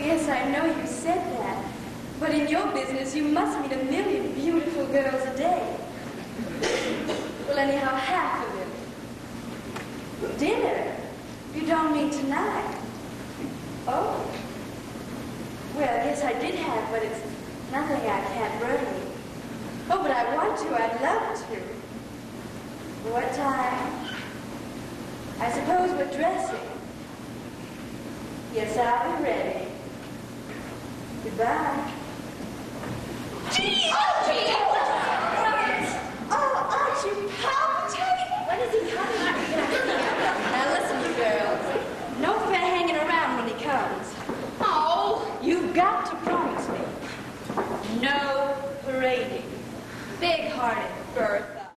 yes, I know you said that. But in your business, you must meet a million beautiful girls a day. Well, anyhow, half of them. Dinner? You don't mean tonight? Oh. Well, yes, I did have, but it's nothing I can't bring. Oh, but I want to. I'd love to. What time? I suppose we're dressing. Yes, I'll be ready. Goodbye. Gee! Oh, gee! Oh, aren't you palpitating? When is he coming? Now listen, you girls. No fair hanging around when he comes. Oh, you've got to promise me. No parading. Big-hearted Bertha.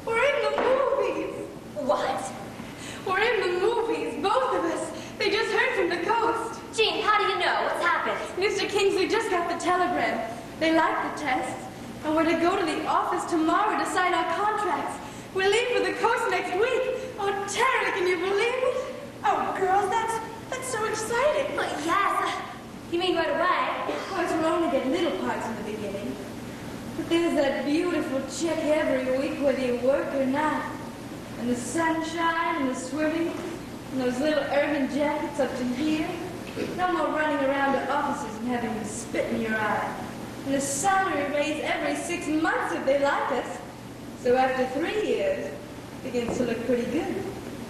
We're in the movies. What? We're in the movies, both of us. They just heard from the coast. Jean, how do you know? What's happened? Mr. Kingsley just got the telegram. They like the tests, and we're to go to the office tomorrow to sign our contracts. We leave for the coast next week. Oh, Terry, can you believe it? Oh, girls, that's so exciting. Well, yes. You mean right away? Of course, we'll only get little parts in the beginning. But there's that beautiful chick every week, whether you work or not. And the sunshine and the swimming and those little urban jackets up to here. No more running around to offices and having them spit in your eye. And the salary raise every 6 months if they like us. So after 3 years, it begins to look pretty good.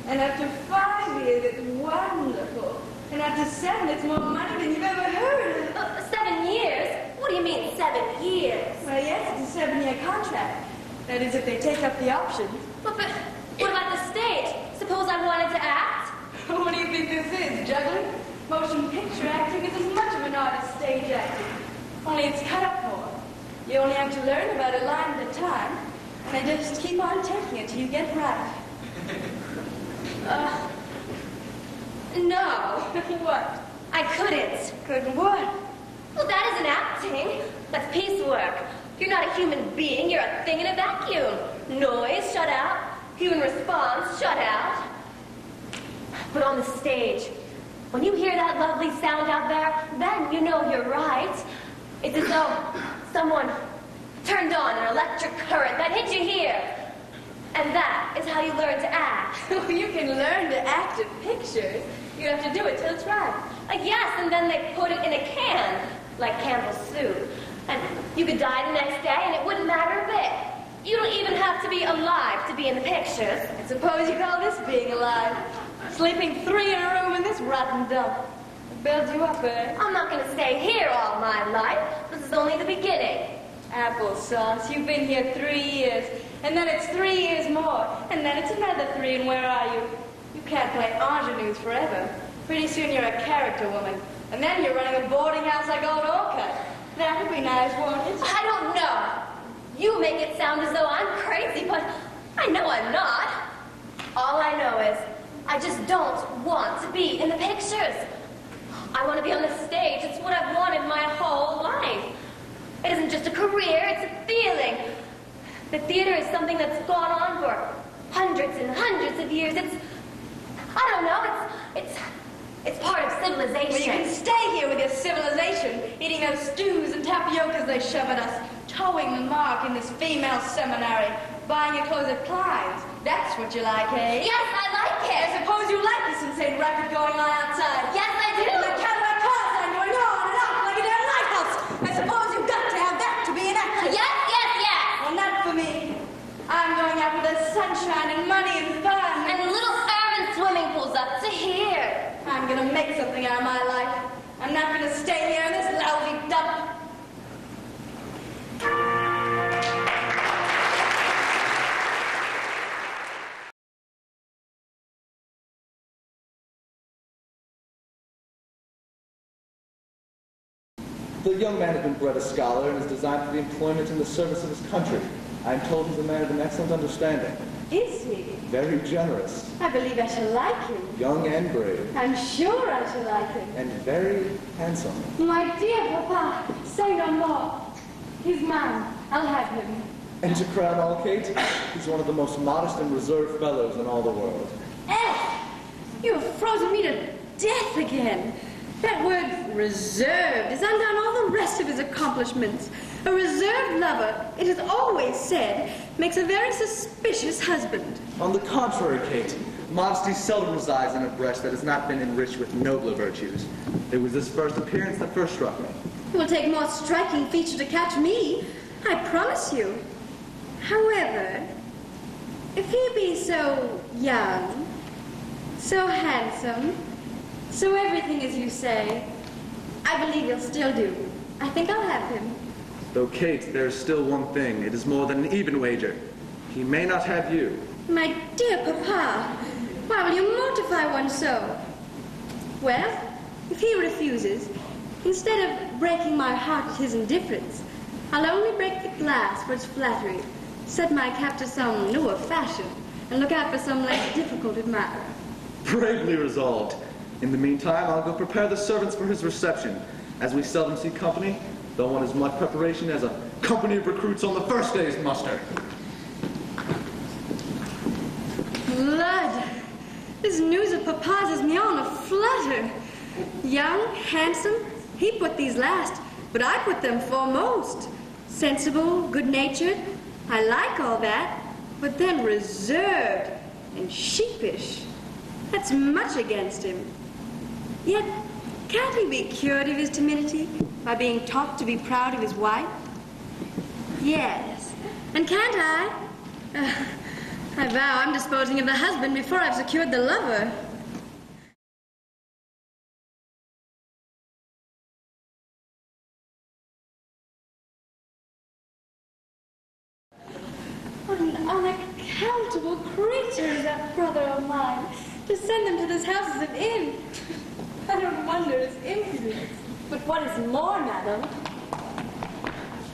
And after 5 years, it's wonderful. And after 7, it's more money than you've ever heard of. 7 years? What do you mean, 7 years? Well, yes, it's a 7-year contract. That is, if they take up the options. But what about the stage? Suppose I wanted to act? What do you think this is, juggling? Motion picture acting is as much of an art as stage acting. Only it's cut up more. You only have to learn about a line at a time, and then just keep on taking it till you get right. No. What? I couldn't. Couldn't what? Well, that isn't acting. That's piecework. You're not a human being. You're a thing in a vacuum. Noise, shut out. Human response, shut out. But on the stage, when you hear that lovely sound out there, then you know you're right. It's as though someone turned on an electric current that hit you here. And that is how you learn to act. You can learn to act in pictures. You have to do it till it's right. Yes, and then they put it in a can, like Campbell's soup. And you could die the next day and it wouldn't matter a bit. You don't even have to be alive to be in the pictures. I suppose you call this being alive. Sleeping 3 in a room in this rotten dump. It builds you up, eh? I'm not going to stay here all my life. This is only the beginning. Applesauce, you've been here 3 years. And then it's 3 years more. And then it's another 3, and where are you? You can't play ingenues forever. Pretty soon you're a character woman. And then you're running a boarding house like old Orcutt. That would be nice, won't it? I don't know. You make it sound as though I'm crazy, but I know I'm not. All I know is I just don't want to be in the pictures. I want to be on the stage. It's what I've wanted my whole life. It isn't just a career, it's a feeling. The theater is something that's gone on for hundreds and hundreds of years. I don't know, it's part of civilization. Well, you can stay here with your civilization, eating those stews and tapiocas they shove at us, towing the mark in this female seminary, buying your clothes at Klein's. That's what you like, eh? Yes, I like it. I suppose you like this insane racket going on outside. Yes, I do. And the Cadillac car sign going on and on like a damn lighthouse. I suppose you've got to have that to be an actor. Yes, yes, yes. Well, not for me. I'm going out with the sunshine and money and fun. And little urban swimming pools up to here. I'm going to make something out of my life. I'm not going to stay here in this lousy dump. The young man has been bred a scholar and is designed for the employment in the service of his country. I am told he's a man of an excellent understanding. Is he? Very generous. I believe I shall like him. Young and brave. I'm sure I shall like him. And very handsome. My dear Papa, say no more. He's mine. I'll have him. And to crown all, Kate, he's one of the most modest and reserved fellows in all the world. You have frozen me to death again. That word reserved has undone all the rest of his accomplishments. A reserved lover, it is always said, makes a very suspicious husband. On the contrary, Kate, modesty seldom resides in a breast that has not been enriched with nobler virtues. It was this first appearance that first struck me. It will take more striking feature to catch me, I promise you. However, if he be so young, so handsome, so everything as you say, I believe he'll still do. I think I'll have him. Though, Kate, there's still one thing. It is more than an even wager. He may not have you. My dear Papa, why will you mortify one so? Well, if he refuses, instead of breaking my heart at his indifference, I'll only break the glass for its flattery, set my cap to some newer fashion, and look out for some less difficult admirer. Bravely resolved. In the meantime, I'll go prepare the servants for his reception, as we seldom see company, though want as much preparation as a company of recruits on the first day's muster. Blood! This news of Papa's has me all in a flutter. Young, handsome, he put these last, but I put them foremost. Sensible, good-natured, I like all that, but then reserved and sheepish. That's much against him. Yet, can't he be cured of his timidity by being taught to be proud of his wife? Yes. And can't I? I vow I'm disposing of the husband before I've secured the lover. What an unaccountable creature is that brother of mine, to send them to this house as an inn. I don't wonder his impudence. But what is more, madam,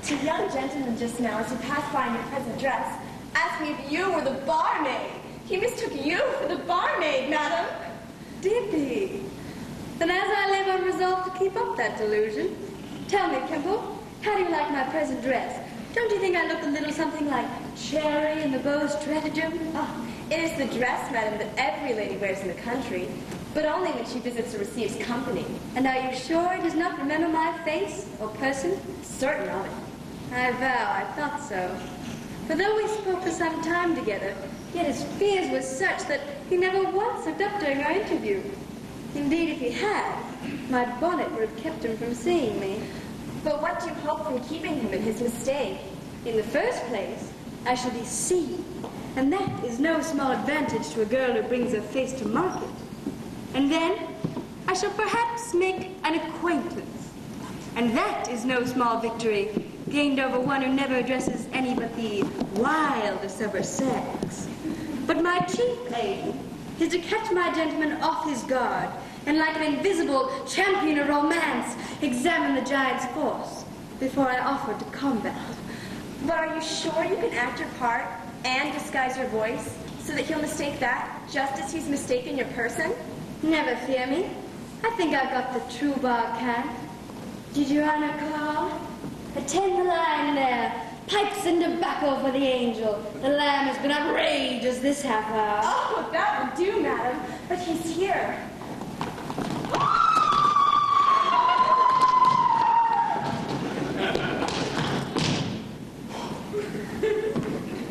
two young gentlemen just now, as you passed by in your present dress, asked me if you were the barmaid. He mistook you for the barmaid, madam. Did he? Then as I live, I'm resolved to keep up that delusion. Tell me, Kimble, how do you like my present dress? Don't you think I look a little something like Cherry in the Beau Stratagem? Oh, it is the dress, madam, that every lady wears in the country, but only when she visits or receives company. And are you sure he does not remember my face or person? Certain of it. I vow I thought so. For though we spoke for some time together, yet his fears were such that he never once looked up during our interview. Indeed, if he had, my bonnet would have kept him from seeing me. But what do you hope from keeping him in his mistake? In the first place, I shall be seen, and that is no small advantage to a girl who brings her face to market. And then, I shall perhaps make an acquaintance, and that is no small victory, gained over one who never addresses any but the wildest of her sex. But my chief aim is to catch my gentleman off his guard, and like an invisible champion of romance, examine the giant's force before I offer to combat. But are you sure you can act your part and disguise your voice so that he'll mistake that just as he's mistaken your person? Never fear me. I think I've got the true bar cant. Did your honor call? Attend the line there. Pipes and tobacco for the angel. The lamb has been outrageous this half hour. Oh, that would do, madam. But he's here.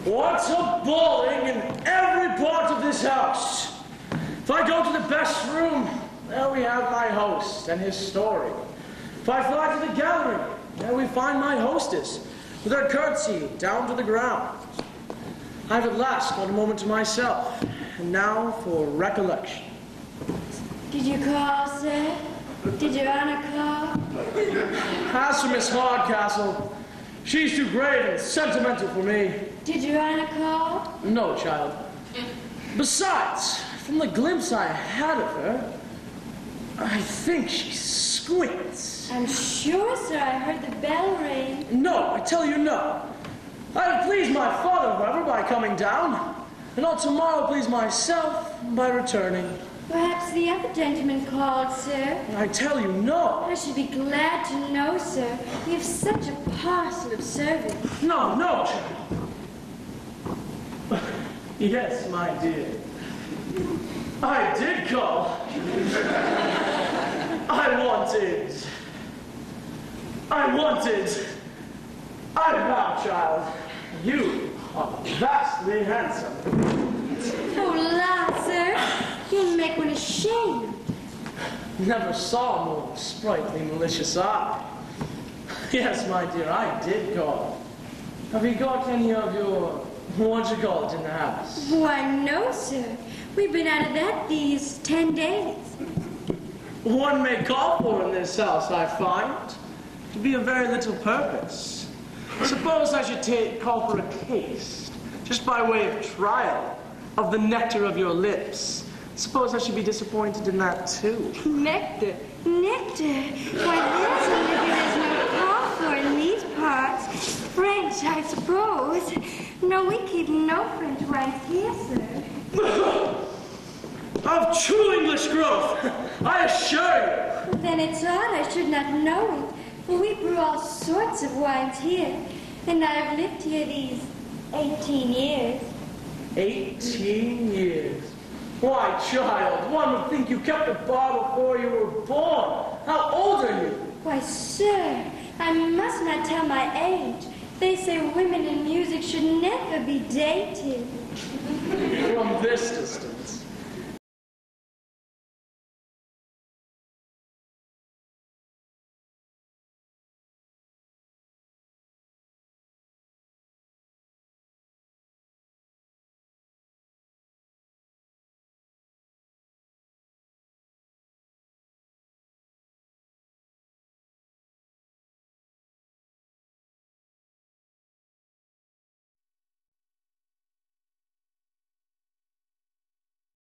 What's a bowling in every part of this house? If I go to the best room, there we have my host and his story. If I fly to the gallery, there we find my hostess, with her curtsy down to the ground. I've at last got a moment to myself, and now for recollection. Did you call, sir? Did your honor call? As for Miss Hardcastle, she's too grave and sentimental for me. Did your honor call? No, child. Besides, from the glimpse I had of her, I think she squints. I'm sure, sir, I heard the bell ring. No, I tell you no. I have pleased my father, however, by coming down, and I'll tomorrow please myself by returning. Perhaps the other gentleman called, sir. I tell you no. I should be glad to know, sir. We have such a parcel of servants. No, child. Yes, my dear. I did call. I vow, child, you are vastly handsome. Oh, la, sir. You make one ashamed. Never saw a more sprightly, malicious eye. Yes, my dear, I did call. Have you got any of your, what you call it, in the house? Why, no, sir. We've been out of that these 10 days. One may call for in this house, I find, to be of very little purpose. Suppose I should call for a taste, just by way of trial, of the nectar of your lips. Suppose I should be disappointed in that, too. Nectar? Nectar? Why, there's a liquor there's no call for in these parts. French, I suppose. No, we keep no French wines here, sir. Of true English growth, I assure you. Then it's odd I should not know it, for we brew all sorts of wines here, and I have lived here these 18 years. 18 years. Why, child, one would think you kept a bar before you were born. How old are you? Why, sir, I must not tell my age. They say women in music should never be dated. From this distance,